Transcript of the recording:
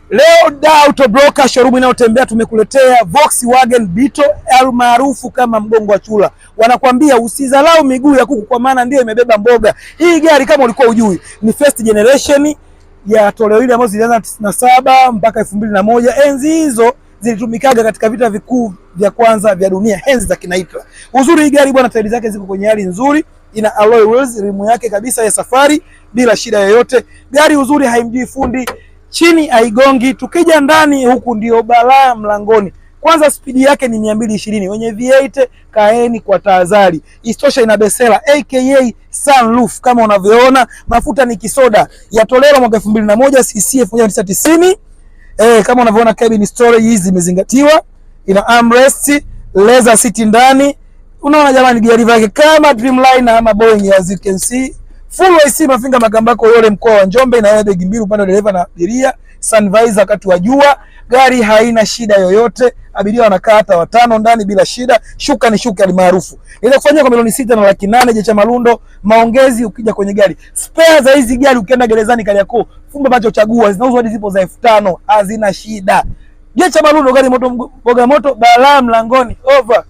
Leo Da Auto Broker showroom inayotembea tumekuletea Volkswagen Beetle maarufu kama mgongo wa chula. Wanakuambia usizalau miguu ya kuku kwa maana ndio imebeba mboga. Hii gari kama ulikuwa ujui ni first generation ya toleo hili ambazo zilianza 97 mpaka 2001. Enzi hizo zilitumikaga katika vita vikuu vya kwanza vya dunia, enzi za kina Hitler. Uzuri hii gari bwana, tairi zake ziko kwenye hali nzuri, ina alloy wheels, rimu yake kabisa ya safari bila shida yoyote. Gari uzuri haimjui fundi, chini haigongi. Tukija ndani huku ndio balaa mlangoni. Kwanza spidi yake ni 220. Wenye V8 kaeni kwa tahadhari. Istosha ina besela aka sunroof kama unavyoona. Mafuta ni kisoda ya toleo mwaka 2001 cc 1990. Kama unavyoona cabin storage hizi zimezingatiwa. Ina armrest, leather seat ndani. Unaona jamani, gari yake kama Dreamliner ama Boeing as you can see. Full AC mafinga magambako yole mkoa wa Njombe, na begi mbili upande wa dereva na abiria, sun visor wakati wa jua. Gari haina shida yoyote, abiria wanakaa hata 5 ndani bila shida. Shuka ni shuka maarufu. Ile kufanyia kwa milioni 6,800,000 Jecha Malundo. Maongezi ukija kwenye gari. Spare za hizi gari ukienda gerezani Kariakoo, fumba macho chagua, zinauzwa hadi zipo za 5,000, hazina shida. Jecha Malundo, gari moto, mboga moto, balaa mlangoni. Over.